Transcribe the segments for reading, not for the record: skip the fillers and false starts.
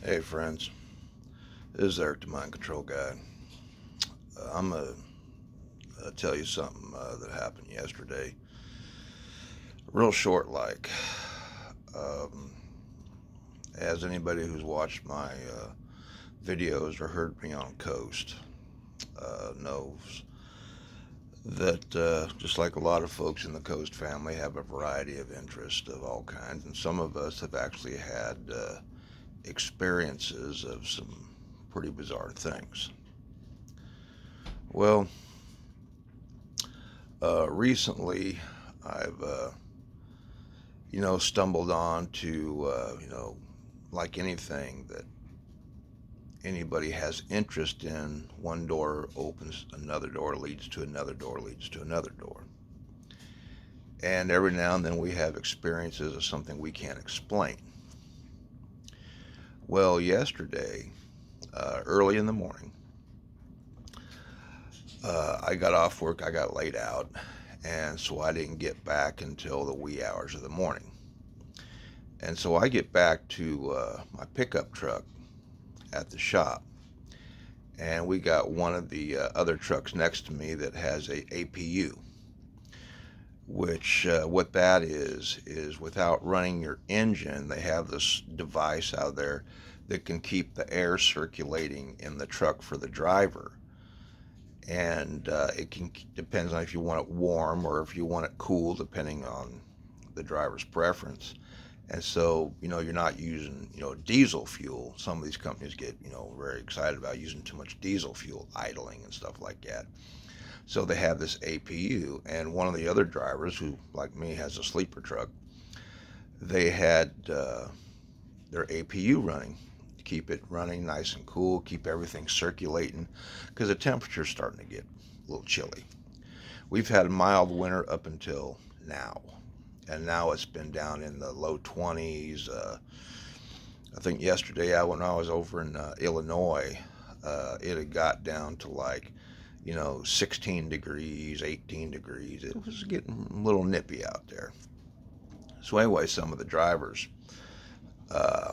Hey friends, this is Eric the Mind Control Guy. I'm going to tell you something that happened yesterday. Real short like. Um, as anybody who's watched my videos or heard me on Coast knows that just like a lot of folks in the Coast family have a variety of interests of all kinds, and some of us have actually had experiences of some pretty bizarre things. Well, recently I've stumbled on to like anything that anybody has interest in, one door opens, another door leads to another door leads to another door. And every now and then we have experiences of something we can't explain. Well, yesterday, early in the morning, I got off work, I got laid out, and so I didn't get back until the wee hours of the morning. And so I get back to my pickup truck at the shop, and we got one of the other trucks next to me that has a APU, which what that is without running your engine, they have this device out there that can keep the air circulating in the truck for the driver. And it can depends on if you want it warm or if you want it cool, depending on the driver's preference. And so, you're not using, diesel fuel. Some of these companies get, very excited about using too much diesel fuel, idling and stuff like that. So they have this APU, and one of the other drivers, who, like me, has a sleeper truck, they had their APU running to keep it running nice and cool, keep everything circulating, because the temperature's starting to get a little chilly. We've had a mild winter up until now, and now it's been down in the low 20s. I think yesterday, when I was over in Illinois, it had got down to like 16 degrees, 18 degrees. It was getting a little nippy out there. So anyway, some of the drivers,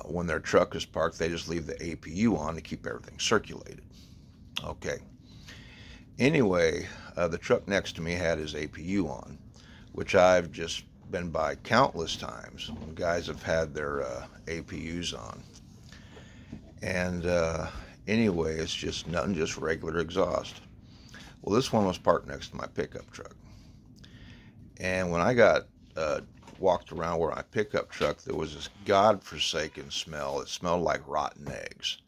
when their truck is parked, they just leave the APU on to keep everything circulated. Okay. Anyway, the truck next to me had his APU on, which I've just been by countless times when guys have had their APUs on. And anyway, it's just nothing, just regular exhaust. Well, this one was parked next to my pickup truck. And when I got walked around where my pickup truck, there was this godforsaken smell. It smelled like rotten eggs.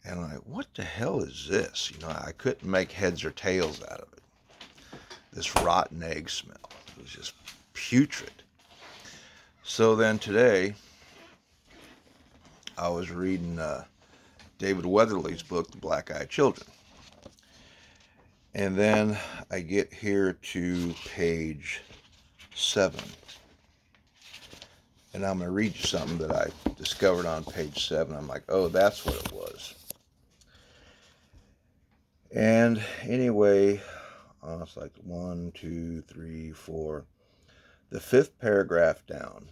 And I'm like, what the hell is this? I couldn't make heads or tails out of it. This rotten egg smell. It was just putrid. So then today, I was reading David Weatherly's book, The Black-Eyed Children. And then I get here to page 7. And I'm going to read you something that I discovered on page 7. I'm like, oh, that's what it was. And anyway, it's like 1, 2, 3, 4. The 5th paragraph down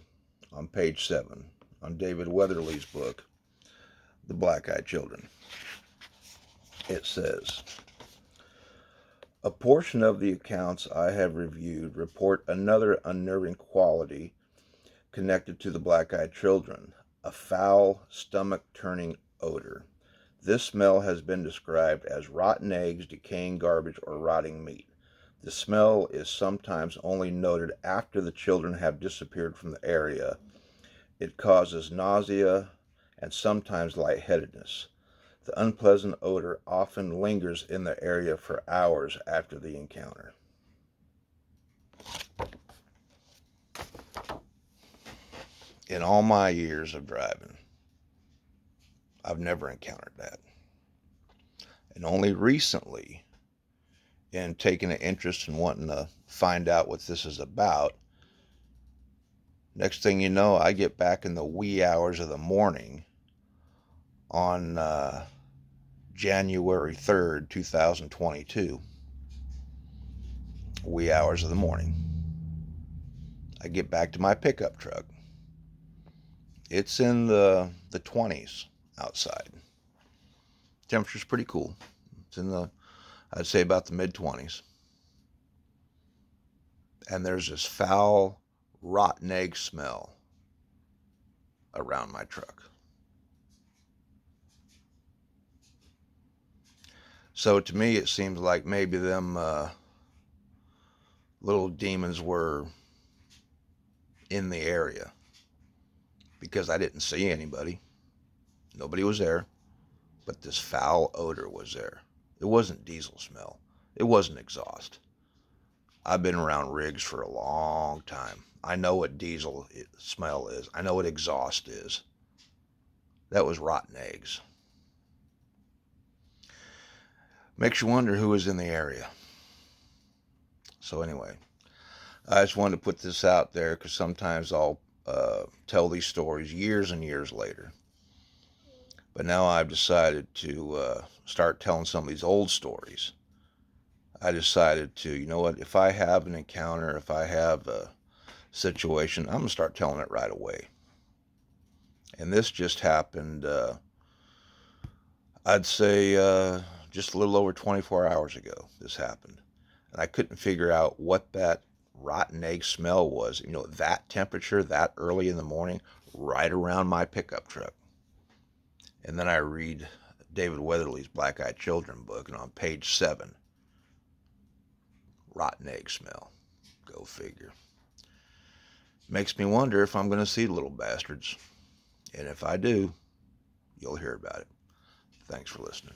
on page 7 on David Weatherly's book, The Black-Eyed Children. It says, a portion of the accounts I have reviewed report another unnerving quality connected to the black-eyed children, a foul, stomach-turning odor. This smell has been described as rotten eggs, decaying garbage, or rotting meat. The smell is sometimes only noted after the children have disappeared from the area. It causes nausea and sometimes lightheadedness. The unpleasant odor often lingers in the area for hours after the encounter. In all my years of driving, I've never encountered that. And only recently, in taking an interest in wanting to find out what this is about, next thing you know, I get back in the wee hours of the morning on January 3rd, 2022. Wee hours of the morning. I get back to my pickup truck. It's in the 20s outside. Temperature's pretty cool. It's in the, I'd say about the mid-20s. And there's this foul, rotten egg smell around my truck. So to me, it seems like maybe them little demons were in the area because I didn't see anybody. Nobody was there, but this foul odor was there. It wasn't diesel smell. It wasn't exhaust. I've been around rigs for a long time. I know what diesel smell is. I know what exhaust is. That was rotten eggs. Makes you wonder who was in the area. So anyway, I just wanted to put this out there because sometimes I'll tell these stories years and years later. But now I've decided to start telling some of these old stories. I decided to, you know what, if I have an encounter, if I have a situation, I'm going to start telling it right away. And this just happened, I'd say just a little over 24 hours ago, this happened. And I couldn't figure out what that rotten egg smell was. You know, that temperature, that early in the morning, right around my pickup truck. And then I read David Weatherly's Black Eyed Children book, and on page 7, rotten egg smell. Go figure. Makes me wonder if I'm going to see the little bastards. And if I do, you'll hear about it. Thanks for listening.